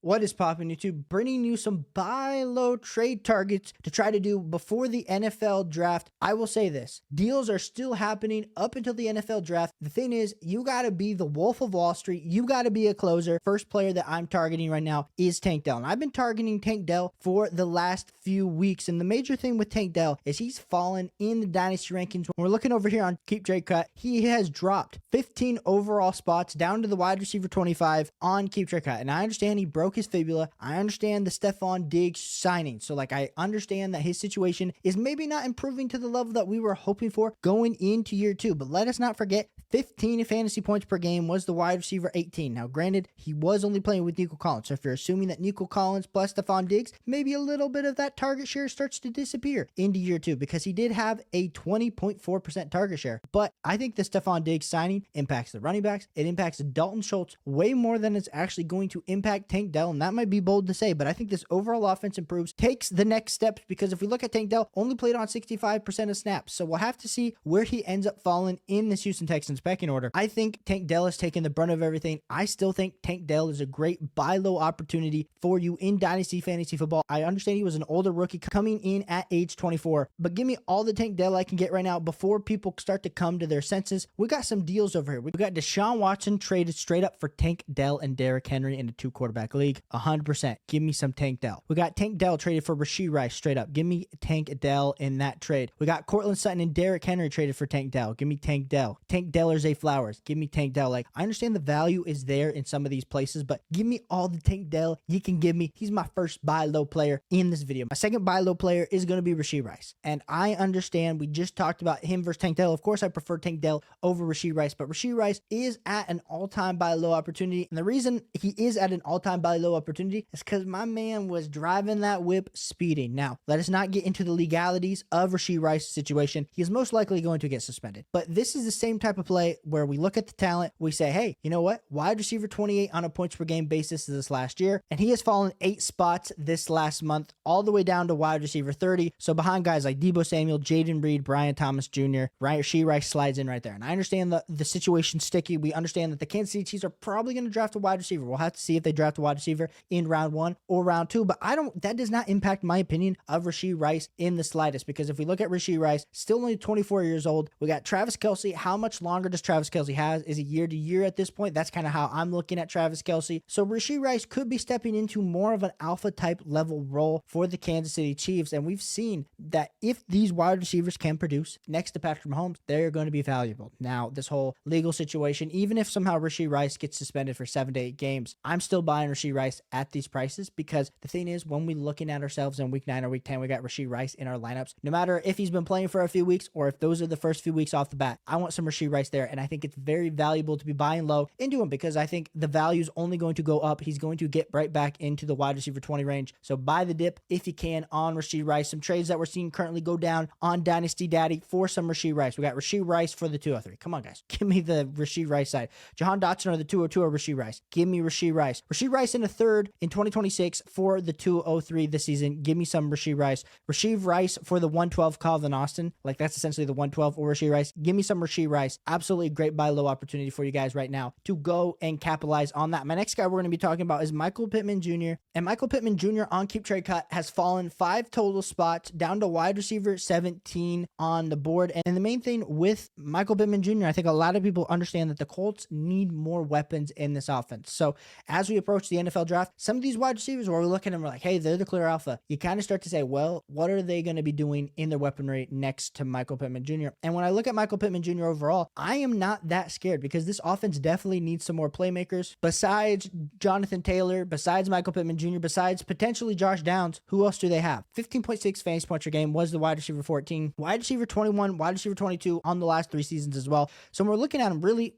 What is poppin' YouTube? Bringing you some buy low trade targets to try to do before the NFL draft. I will say this, deals are still happening up until the NFL draft. The thing is, you got to be the Wolf of Wall Street. You got to be a closer. First player that I'm targeting right now is Tank Dell. And I've been targeting Tank Dell for the last few weeks. And the major thing with Tank Dell is he's fallen in the Dynasty rankings. When we're looking over here on Keep Trade Cut, he has dropped 15 overall spots down to the wide receiver 25 on Keep Trade Cut. And I understand he broke his fibula. I understand the Stephon Diggs signing. So I understand that his situation is maybe not improving to the level that we were hoping for going into year 2. But let us not forget, 15 fantasy points per game was the wide receiver 18. Now, granted, he was only playing with Nico Collins. So if you're assuming that Nico Collins plus Stephon Diggs, maybe a little bit of that target share starts to disappear into year 2 because he did have a 20.4% target share. But I think the Stephon Diggs signing impacts the running backs. It impacts Dalton Schultz way more than it's actually going to impact Tank Dell. And that might be bold to say, but I think this overall offense improves, takes the next steps, because if we look at Tank Dell, only played on 65% of snaps. So we'll have to see where he ends up falling in this Houston Texans pecking order. I think Tank Dell has taken the brunt of everything. I still think Tank Dell is a great buy low opportunity for you in Dynasty Fantasy Football. I understand he was an older rookie coming in at age 24, but give me all the Tank Dell I can get right now before people start to come to their senses. We got some deals over here. We got Deshaun Watson traded straight up for Tank Dell and Derrick Henry in a 2-quarterback league. 100%. Give me some Tank Dell. We got Tank Dell traded for Rashee Rice straight up. Give me Tank Dell in that trade. We got Cortland Sutton and Derrick Henry traded for Tank Dell. Give me Tank Dell. Tank Dell or Zay Flowers. Give me Tank Dell. I understand the value is there in some of these places, but give me all the Tank Dell you can give me. He's my first buy low player in this video. My second buy low player is going to be Rashee Rice. And I understand we just talked about him versus Tank Dell. Of course, I prefer Tank Dell over Rashee Rice, but Rashee Rice is at an all-time buy low opportunity. And the reason he is at an all-time buy low opportunity is because my man was driving that whip speeding. Now, let us not get into the legalities of Rashee Rice's situation. He is most likely going to get suspended. But this is the same type of play where we look at the talent, we say, hey, you know what? Wide receiver 28 on a points per game basis this last year, and he has fallen 8 spots this last month, all the way down to wide receiver 30. So behind guys like Deebo Samuel, Jaden Reed, Brian Thomas Jr., Rashee Rice slides in right there. And I understand the situation's sticky. We understand that the Kansas City Chiefs are probably going to draft a wide receiver. We'll have to see if they draft a wide receiver in round 1 or round 2, but that does not impact my opinion of Rashee Rice in the slightest, because if we look at Rashee Rice, still only 24 years old. We got Travis Kelce. How much longer does Travis Kelce have? Is it year to year at this point? That's kind of how I'm looking at Travis Kelce. So Rashee Rice could be stepping into more of an alpha type level role for the Kansas City Chiefs. And we've seen that if these wide receivers can produce next to Patrick Mahomes, they're going to be valuable. Now, this whole legal situation, even if somehow Rashee Rice gets suspended for 7 to 8 games, I'm still buying Rashee Rice at these prices, because the thing is, when we're looking at ourselves in week 9 or week 10, we got Rashee Rice in our lineups. No matter if he's been playing for a few weeks or if those are the first few weeks off the bat, I want some Rashee Rice there. And I think it's very valuable to be buying low into him, because I think the value is only going to go up. He's going to get right back into the wide receiver 20 range. So buy the dip if you can on Rashee Rice. Some trades that we're seeing currently go down on Dynasty Daddy for some Rashee Rice. We got Rashee Rice for the 203. Come on, guys. Give me the Rashee Rice side. Jahan Dotson or the 202 or Rashee Rice. Give me Rashee Rice. Rashee Rice in a third in 2026 for the 203 this season. Give me some Rashee Rice. Rashee Rice for the 112 Calvin Austin. That's essentially the 112 or Rashee Rice. Give me some Rashee Rice. Absolutely great buy low opportunity for you guys right now to go and capitalize on that. My next guy we're going to be talking about is Michael Pittman Jr. And Michael Pittman Jr. on Keep Trade Cut has fallen 5 total spots down to wide receiver 17 on the board. And the main thing with Michael Pittman Jr., I think a lot of people understand that the Colts need more weapons in this offense. So as we approach the NFL draft, some of these wide receivers where we look at them, we're like, hey, they're the clear alpha. You kind of start to say, well, what are they going to be doing in their weaponry next to Michael Pittman Jr.? And when I look at Michael Pittman Jr. overall, I am not that scared, because this offense definitely needs some more playmakers. Besides Jonathan Taylor, besides Michael Pittman Jr., besides potentially Josh Downs, who else do they have? 15.6 fantasy points per game was the wide receiver 14, wide receiver 21, wide receiver 22 on the last 3 seasons as well. So when we're looking at him, really,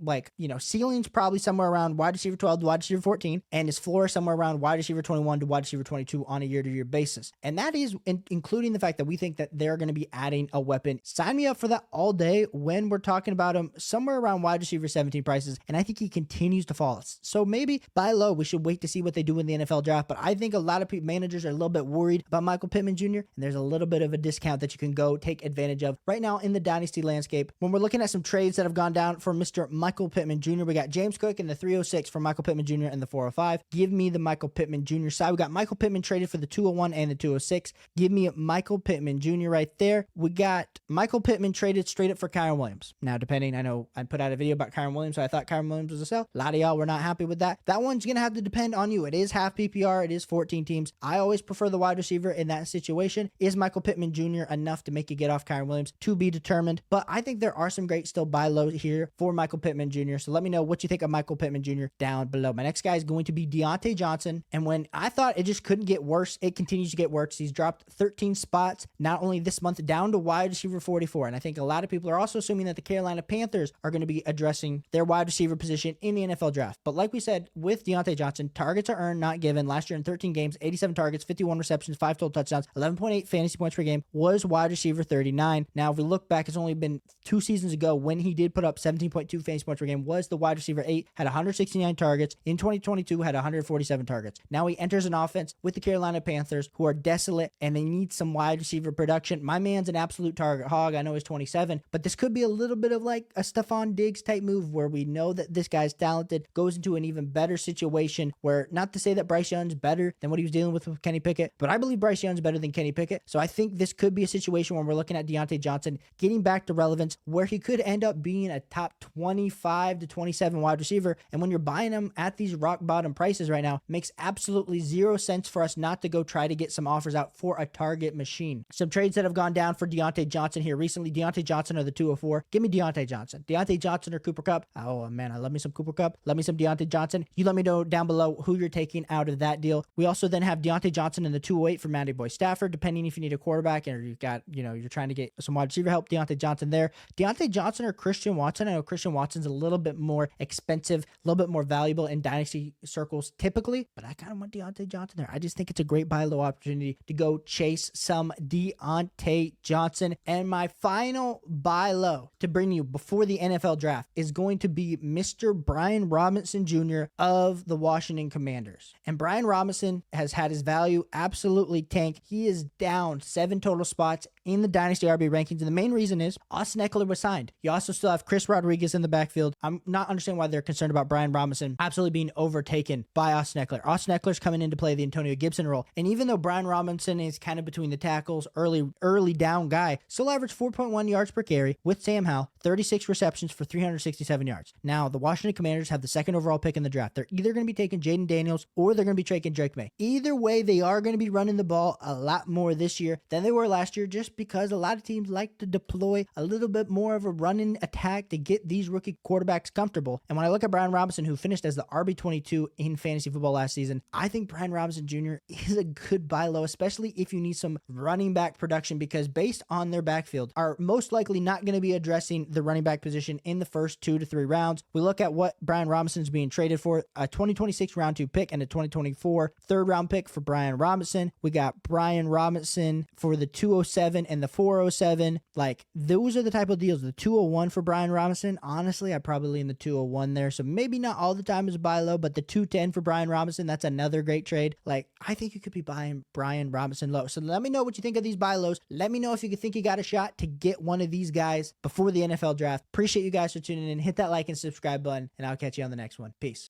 ceiling's probably somewhere around wide receiver 12 to wide receiver 14, and his floor is somewhere around wide receiver 21 to wide receiver 22 on a year-to-year basis. And that is including the fact that we think that they're going to be adding a weapon. Sign me up for that all day when we're talking about him somewhere around wide receiver 17 prices, and I think he continues to fall. So maybe buy low. We should wait to see what they do in the NFL draft, but I think a lot of managers are a little bit worried about Michael Pittman Jr., and there's a little bit of a discount that you can go take advantage of right now in the Dynasty landscape. When we're looking at some trades that have gone down for Mr. Michael Pittman Jr., we got James Cook in the 306 for Michael Pittman Jr. in the 405. Give me the Michael Pittman Jr. side. We got Michael Pittman traded for the 201 and the 206. Give me Michael Pittman Jr. right there. We got Michael Pittman traded straight up for Kyren Williams. Now, depending, I know I put out a video about Kyren Williams, so I thought Kyren Williams was a sell. A lot of y'all were not happy with that. That one's going to have to depend on you. It is half PPR. It is 14 teams. I always prefer the wide receiver in that situation. Is Michael Pittman Jr. enough to make you get off Kyren Williams? To be determined. But I think there are some great still buy low here for Michael Pittman Jr. So let me know what you think of Michael Pittman Jr. down below. My next guy is going to be Diontae Johnson. And when I thought it just couldn't get worse, it continues to get worse. He's dropped 13 spots, not only this month, down to wide receiver 44. And I think a lot of people are also assuming that the Carolina Panthers are going to be addressing their wide receiver position in the NFL draft. But like we said, with Diontae Johnson, targets are earned, not given. Last year in 13 games, 87 targets, 51 receptions, 5 total touchdowns, 11.8 fantasy points per game, was wide receiver 39. Now, if we look back, it's only been 2 seasons ago when he did put up 17.2 fantasy points per game, was the wide receiver 8, had 169 targets. In 2022, had 147 targets. Now he enters an offense with the Carolina Panthers who are desolate and they need some wide receiver production. My man's an absolute target hog. I know he's 27, but this could be a little bit of like a Stephon Diggs type move where we know that this guy's talented, goes into an even better situation where, not to say that Bryce Young's better than what he was dealing with Kenny Pickett, but I believe Bryce Young's better than Kenny Pickett. So I think this could be a situation when we're looking at Diontae Johnson getting back to relevance where he could end up being a top 25 to 27 wide receiver. And when you're buying him at these rock bottom prices right now, makes absolutely zero sense for us not to go try to get some offers out for a target machine. Some trades that have gone down for Diontae Johnson here recently. Diontae Johnson or the 204. Give me Diontae Johnson. Diontae Johnson or Cooper Kupp. Oh man, I love me some Cooper Kupp. Love me some Diontae Johnson. You let me know down below who you're taking out of that deal. We also then have Diontae Johnson in the 208 for Matty Boy Stafford, depending if you need a quarterback or you've got, you're trying to get some wide receiver help. Diontae Johnson there. Diontae Johnson or Christian Watson. I know Christian Watson's a little bit more expensive, a little bit more valuable in dynasty circles typically, but I kind of want Diontae Johnson there. I just think it's a great buy low opportunity to go chase some Diontae Johnson. And my final buy low to bring you before the NFL draft is going to be Mr. Brian Robinson Jr. of the Washington Commanders. And Brian Robinson has had his value absolutely tank. He is down 7 total spots in the Dynasty RB rankings. And the main reason is Austin Eckler was signed. You also still have Chris Rodriguez in the backfield. I'm not understanding why they're concerned about Brian Robinson absolutely being overtaken by Austin Eckler. Austin Eckler's coming in to play the Antonio Gibson role. And even though Brian Robinson is kind of between the tackles, early down guy, still averaged 4.1 yards per carry with Sam Howell, 36 receptions for 367 yards. Now, the Washington Commanders have the 2nd overall pick in the draft. They're either going to be taking Jaden Daniels or they're going to be taking Drake May. Either way, they are going to be running the ball a lot more this year than they were last year, just because a lot of teams like to deploy a little bit more of a running attack to get these rookie quarterbacks comfortable. And when I look at Brian Robinson, who finished as the RB22 in fantasy football last season, I think Brian Robinson Jr. is a good buy low, especially if you need some running back production, because based on their backfield, are most likely not going to be addressing the running back position in the first 2 to 3 rounds. We look at what Brian Robinson is being traded for: a 2026 round 2 pick and a 2024 third round pick for Brian Robinson. We got Brian Robinson for the 207 and the 407. Like, those are the type of deals. The 201 for Brian Robinson, honestly, I probably lean the 201 there. So maybe not all the time is a buy low, but the 210 for Brian Robinson, that's another great trade. Like, I think you could be buying Brian Robinson low. So let me know what you think of these buy lows. Let me know if you think you got a shot to get one of these guys before the NFL draft. Appreciate you guys for tuning in. Hit that like and subscribe button, and I'll catch you on the next one. Peace.